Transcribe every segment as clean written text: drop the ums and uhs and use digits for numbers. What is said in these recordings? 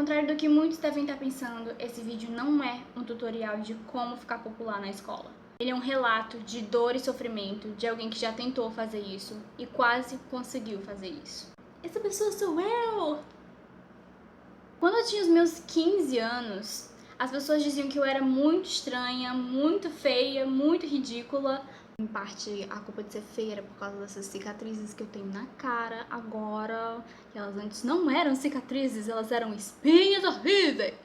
contrário do que muitos devem estar pensando, esse vídeo não é um tutorial de como ficar popular na escola. Ele é um relato de dor e sofrimento de alguém que já tentou fazer isso e quase conseguiu fazer isso. Essa pessoa sou eu! Quando eu tinha os meus 15 anos, as pessoas diziam que eu era muito estranha, muito feia, muito ridícula. Em parte, a culpa de ser feia era por causa dessas cicatrizes que eu tenho na cara agora. Que elas antes não eram cicatrizes, elas eram espinhas horríveis.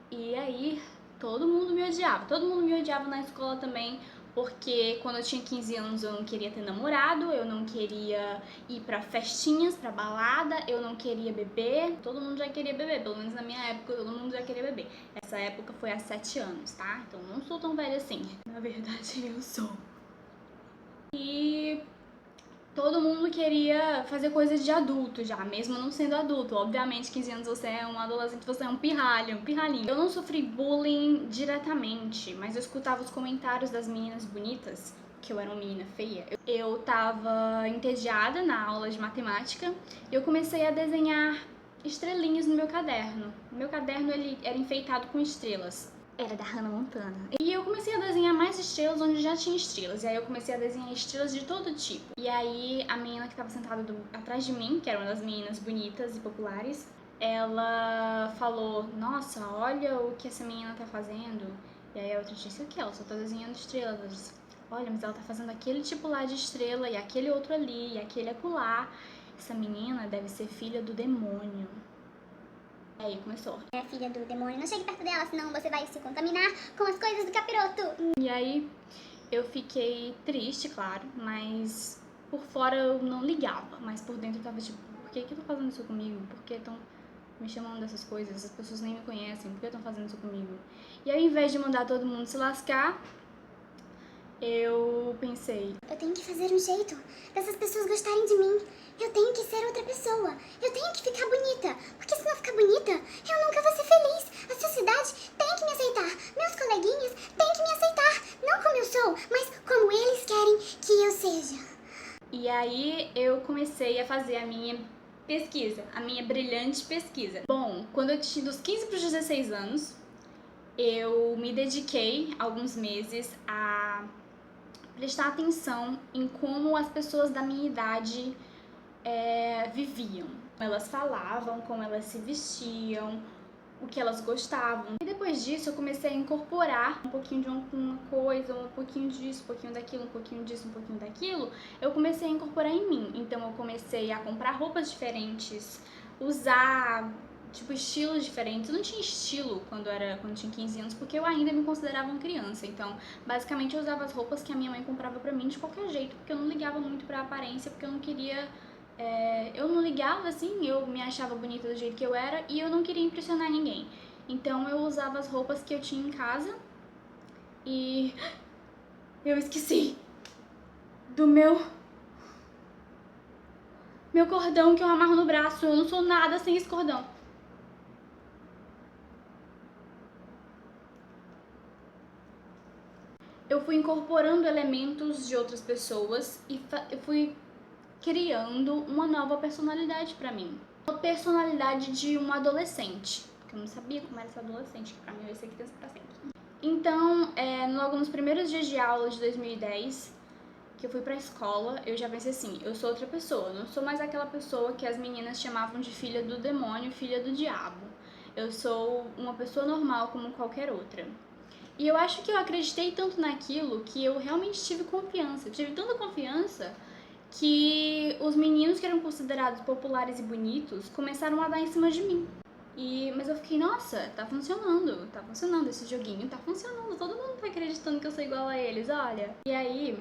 E aí, todo mundo me odiava. Todo mundo me odiava na escola também, porque quando eu tinha 15 anos eu não queria ter namorado, eu não queria ir pra festinhas, pra balada, eu não queria beber. Todo mundo já queria beber, pelo menos na minha época todo mundo já queria beber. Essa época foi há 7 anos, tá? Então não sou tão velha assim. Na verdade eu sou. E todo mundo queria fazer coisas de adulto já, mesmo não sendo adulto. Obviamente, 15 anos você é um adolescente, você é um pirralhinho. Eu não sofri bullying diretamente, mas eu escutava os comentários das meninas bonitas, que eu era uma menina feia. Eu tava entediada na aula de matemática e eu comecei a desenhar estrelinhas no meu caderno. O meu caderno ele era enfeitado com estrelas. Era da Hannah Montana. E eu comecei a desenhar mais estrelas onde já tinha estrelas. E aí eu comecei a desenhar estrelas de todo tipo. E aí a menina que tava sentada atrás de mim, que era uma das meninas bonitas e populares, ela falou, nossa, olha o que essa menina tá fazendo. E aí a outra disse, o que? Ela só tá desenhando estrelas. Ela disse, olha, mas ela tá fazendo aquele tipo lá de estrela, e aquele outro ali, e aquele acolá. Essa menina deve ser filha do demônio. Aí começou. É filha do demônio, não chegue perto dela, senão você vai se contaminar com as coisas do capiroto. E aí eu fiquei triste, claro, mas por fora eu não ligava, mas por dentro eu tava tipo, por que estão fazendo isso comigo? Por que estão me chamando dessas coisas? As pessoas nem me conhecem, por que estão fazendo isso comigo? E ao invés de mandar todo mundo se lascar, eu pensei, eu tenho que fazer um jeito dessas pessoas gostarem de mim. Eu tenho que ser outra pessoa. Eu tenho que ficar bonita. Porque se não ficar bonita, eu nunca vou ser feliz. A sociedade tem que me aceitar. Meus coleguinhas têm que me aceitar. Não como eu sou, mas como eles querem que eu seja. E aí eu comecei a fazer a minha pesquisa, a minha brilhante pesquisa. Bom, quando eu tinha dos 15 para os 16 anos, eu me dediquei alguns meses a prestar atenção em como as pessoas da minha idade viviam. Como elas falavam, como elas se vestiam, o que elas gostavam. E depois disso eu comecei a incorporar um pouquinho de uma coisa, um pouquinho disso, um pouquinho daquilo, um pouquinho disso, um pouquinho daquilo. Eu comecei a incorporar em mim. Então eu comecei a comprar roupas diferentes, usar tipo estilos diferentes. Eu não tinha estilo quando tinha 15 anos, porque eu ainda me considerava uma criança. Então, basicamente eu usava as roupas que a minha mãe comprava pra mim de qualquer jeito, porque eu não ligava muito pra aparência, porque eu não queria eu não ligava assim, eu me achava bonita do jeito que eu era e eu não queria impressionar ninguém. Então eu usava as roupas que eu tinha em casa e eu esqueci do meu cordão que eu amarro no braço. Eu não sou nada sem esse cordão. Eu fui incorporando elementos de outras pessoas e eu fui criando uma nova personalidade pra mim. Uma personalidade de um adolescente, porque eu não sabia como era esse adolescente, que pra mim eu ia ser criança pra sempre. Então, logo nos primeiros dias de aula de 2010, que eu fui pra escola, eu já pensei assim, eu sou outra pessoa, eu não sou mais aquela pessoa que as meninas chamavam de filha do demônio, filha do diabo. Eu sou uma pessoa normal como qualquer outra. E eu acho que eu acreditei tanto naquilo que eu realmente tive confiança. Eu tive tanta confiança que os meninos que eram considerados populares e bonitos começaram a dar em cima de mim. Mas eu fiquei, nossa, tá funcionando esse joguinho, tá funcionando, todo mundo tá acreditando que eu sou igual a eles, olha. E aí,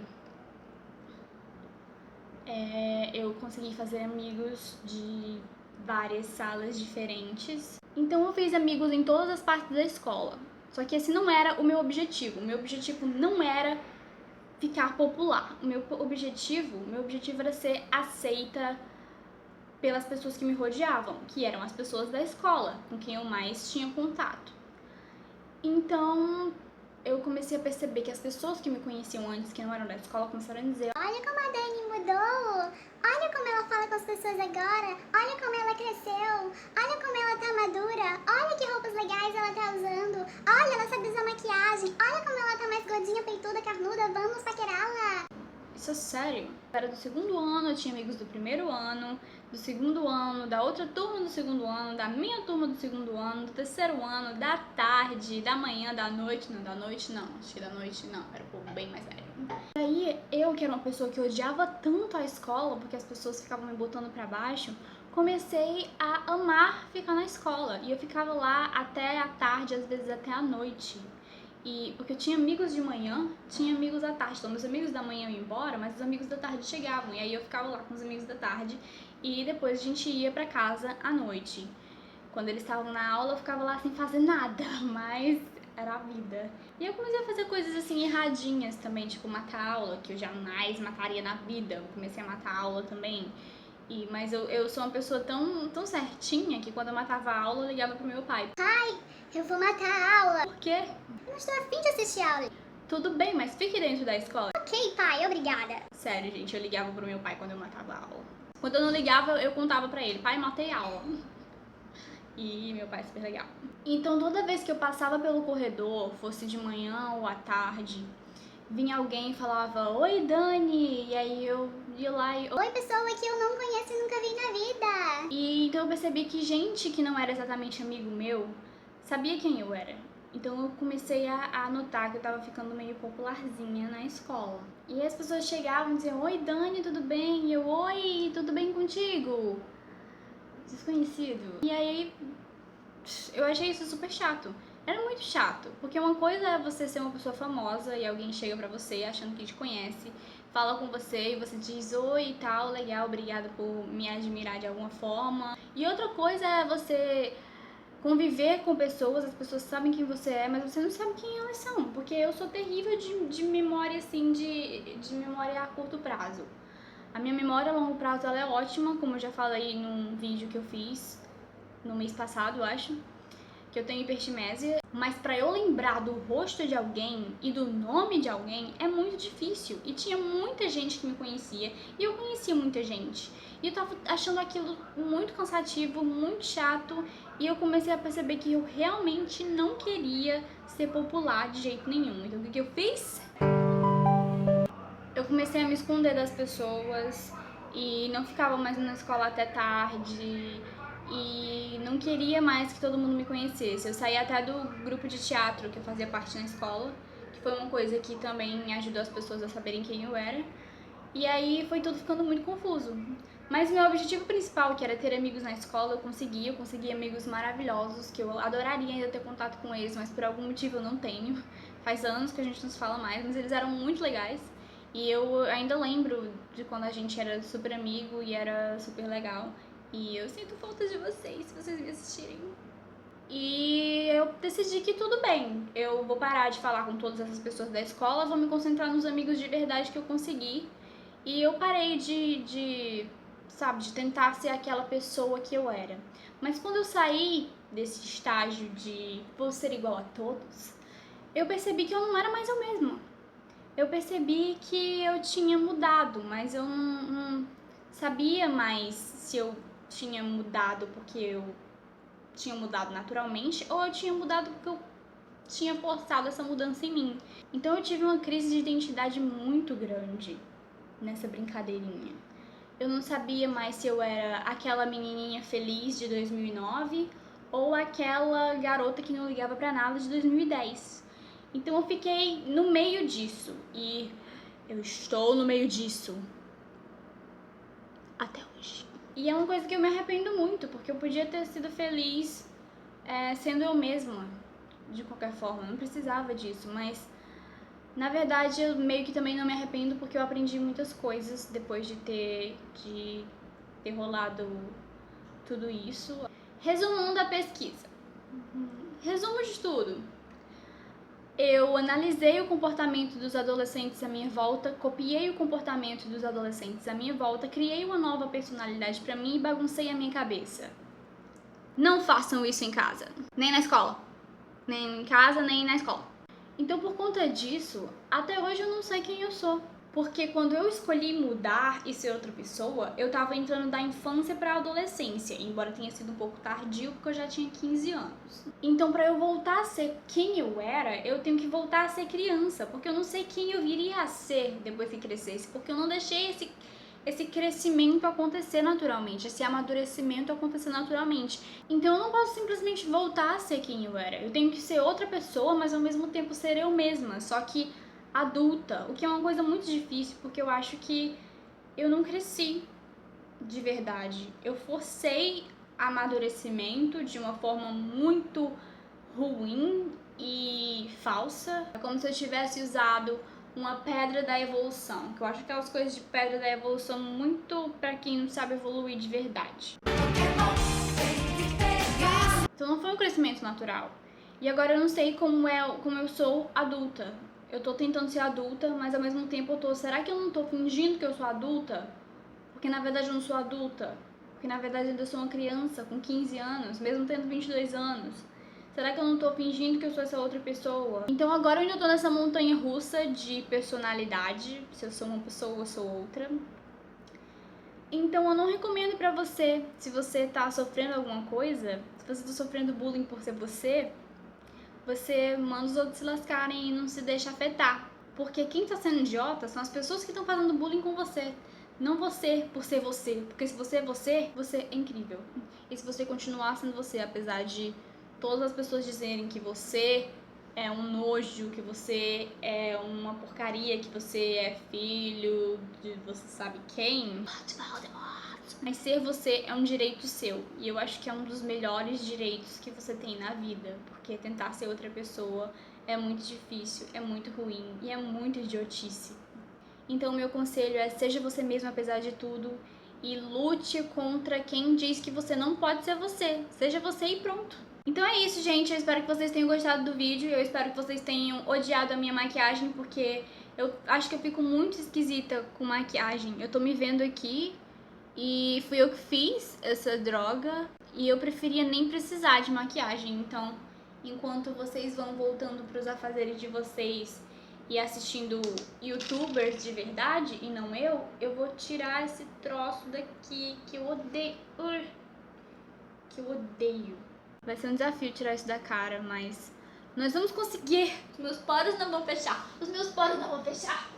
eu consegui fazer amigos de várias salas diferentes. Então eu fiz amigos em todas as partes da escola. Só que esse não era o meu objetivo. O meu objetivo não era ficar popular. O meu objetivo era ser aceita pelas pessoas que me rodeavam, que eram as pessoas da escola, com quem eu mais tinha contato. Então, eu comecei a perceber que as pessoas que me conheciam antes, que não eram da escola, começaram a dizer: olha como a Dani mudou, olha como ela fala com as pessoas agora, olha como ela cresceu, olha como ela tá madura, toda carnuda, vamos paquerá-la. Isso é sério. Eu era do segundo ano, eu tinha amigos do primeiro ano, do segundo ano, da outra turma do segundo ano, da minha turma do segundo ano, do terceiro ano, da tarde, da manhã, da noite. Não, da noite não, acho que da noite não, era um povo bem mais velho. E aí, eu que era uma pessoa que odiava tanto a escola, porque as pessoas ficavam me botando pra baixo, comecei a amar ficar na escola. E eu ficava lá até a tarde, às vezes até a noite. E porque eu tinha amigos de manhã, tinha amigos à tarde. Então, meus amigos da manhã iam embora, mas os amigos da tarde chegavam. E aí eu ficava lá com os amigos da tarde e depois a gente ia pra casa à noite. Quando eles estavam na aula, eu ficava lá sem fazer nada, mas era a vida. E eu comecei a fazer coisas assim erradinhas também, tipo matar aula, que eu jamais mataria na vida. Eu comecei a matar aula também. Mas eu sou uma pessoa tão certinha que quando eu matava a aula, eu ligava pro meu pai. Eu vou matar a aula. Por quê? Eu não estou afim de assistir a aula. Tudo bem, mas fique dentro da escola. Ok, pai, obrigada. Sério, gente, eu ligava pro meu pai quando eu matava a aula. Quando eu não ligava, eu contava pra ele, pai, matei a aula. E meu pai é super legal. Então, toda vez que eu passava pelo corredor, fosse de manhã ou à tarde, vinha alguém e falava, oi, Dani, e aí eu ia lá e... Oi, pessoa que eu não conheço e nunca vi na vida. E então eu percebi que gente que não era exatamente amigo meu, sabia quem eu era. Então eu comecei a notar que eu tava ficando meio popularzinha na escola. E aí as pessoas chegavam e diziam, oi Dani, tudo bem? E eu, oi, tudo bem contigo? Desconhecido. E aí eu achei isso super chato. Era muito chato, porque uma coisa é você ser uma pessoa famosa e alguém chega pra você achando que te conhece, fala com você e você diz oi e tal, legal, obrigada por me admirar de alguma forma. E outra coisa é você conviver com pessoas, as pessoas sabem quem você é, mas você não sabe quem elas são, porque eu sou terrível de memória, assim, de memória a curto prazo. A minha memória a longo prazo, ela é ótima, como eu já falei num vídeo que eu fiz no mês passado, eu acho, que eu tenho hipertimésia, mas pra eu lembrar do rosto de alguém e do nome de alguém é muito difícil. E tinha muita gente que me conhecia e eu conhecia muita gente. E eu tava achando aquilo muito cansativo, muito chato, e eu comecei a perceber que eu realmente não queria ser popular de jeito nenhum. Então o que eu fiz? Eu comecei a me esconder das pessoas e não ficava mais na escola até tarde. E não queria mais que todo mundo me conhecesse. Eu saí até do grupo de teatro que eu fazia parte na escola, que foi uma coisa que também ajudou as pessoas a saberem quem eu era. E aí foi tudo ficando muito confuso. Mas meu objetivo principal, que era ter amigos na escola, eu consegui amigos maravilhosos, que eu adoraria ainda ter contato com eles, mas por algum motivo eu não tenho. Faz anos que a gente não se fala mais, mas eles eram muito legais. E eu ainda lembro de quando a gente era super amigo e era super legal. E eu sinto falta de vocês, se vocês me assistirem. E eu decidi que tudo bem, eu vou parar de falar com todas essas pessoas da escola, vou me concentrar nos amigos de verdade que eu consegui. E eu parei de tentar ser aquela pessoa que eu era. Mas quando eu saí desse estágio de vou ser igual a todos, eu percebi que eu não era mais eu mesma. Eu percebi que eu tinha mudado, mas eu não sabia mais se eu tinha mudado porque eu tinha mudado naturalmente ou eu tinha mudado porque eu tinha forçado essa mudança em mim. Então eu tive uma crise de identidade muito grande nessa brincadeirinha. Eu não sabia mais se eu era aquela menininha feliz de 2009 ou aquela garota que não ligava pra nada de 2010. Então eu fiquei no meio disso e eu estou no meio disso até hoje. E é uma coisa que eu me arrependo muito, porque eu podia ter sido feliz sendo eu mesma, de qualquer forma. Eu não precisava disso, mas na verdade eu meio que também não me arrependo, porque eu aprendi muitas coisas depois de ter rolado tudo isso. Resumo da pesquisa. Resumo de tudo. Eu analisei o comportamento dos adolescentes à minha volta, copiei o comportamento dos adolescentes à minha volta, criei uma nova personalidade pra mim e baguncei a minha cabeça. Não façam isso em casa, nem na escola. Nem em casa, nem na escola. Então, por conta disso, até hoje eu não sei quem eu sou. Porque quando eu escolhi mudar e ser outra pessoa, eu tava entrando da infância pra adolescência, embora tenha sido um pouco tardio, porque eu já tinha 15 anos. Então, pra eu voltar a ser quem eu era, eu tenho que voltar a ser criança, porque eu não sei quem eu viria a ser depois que crescesse, porque eu não deixei esse crescimento acontecer naturalmente, esse amadurecimento acontecer naturalmente. Então eu não posso simplesmente voltar a ser quem eu era. Eu tenho que ser outra pessoa, mas ao mesmo tempo ser eu mesma, só que adulta, o que é uma coisa muito difícil, porque eu acho que eu não cresci de verdade. Eu forcei amadurecimento de uma forma muito ruim e falsa. É como se eu tivesse usado uma pedra da evolução, que eu acho aquelas coisas de pedra da evolução muito pra quem não sabe evoluir de verdade. Então não foi um crescimento natural. E agora eu não sei como eu sou adulta. Eu tô tentando ser adulta, mas ao mesmo tempo será que eu não tô fingindo que eu sou adulta? Porque na verdade eu não sou adulta. Porque na verdade eu ainda sou uma criança com 15 anos, mesmo tendo 22 anos. Será que eu não tô fingindo que eu sou essa outra pessoa? Então agora eu ainda tô nessa montanha russa de personalidade. Se eu sou uma pessoa, eu sou outra. Então eu não recomendo pra você, se você tá sofrendo alguma coisa, se você tá sofrendo bullying por ser você manda os outros se lascarem e não se deixa afetar. Porque quem tá sendo idiota são as pessoas que estão fazendo bullying com você. Não você por ser você. Porque se você é você, você é incrível. E se você continuar sendo você, apesar de todas as pessoas dizerem que você é um nojo, que você é uma porcaria, que você é filho de você sabe quem. Mas ser você é um direito seu. E eu acho que é um dos melhores direitos que você tem na vida. Porque tentar ser outra pessoa é muito difícil, é muito ruim e é muito idiotice. Então, o meu conselho é: seja você mesmo apesar de tudo e lute contra quem diz que você não pode ser você. Seja você e pronto. Então é isso, gente. Eu espero que vocês tenham gostado do vídeo. Eu espero que vocês tenham odiado a minha maquiagem, porque eu acho que eu fico muito esquisita com maquiagem. Eu tô me vendo aqui e fui eu que fiz essa droga e eu preferia nem precisar de maquiagem. Então, enquanto vocês vão voltando pros afazeres de vocês e assistindo youtubers de verdade e não eu vou tirar esse troço daqui que eu odeio. Que eu odeio. Vai ser um desafio tirar isso da cara, mas nós vamos conseguir. Os meus poros não vão fechar. Os meus poros não vão fechar.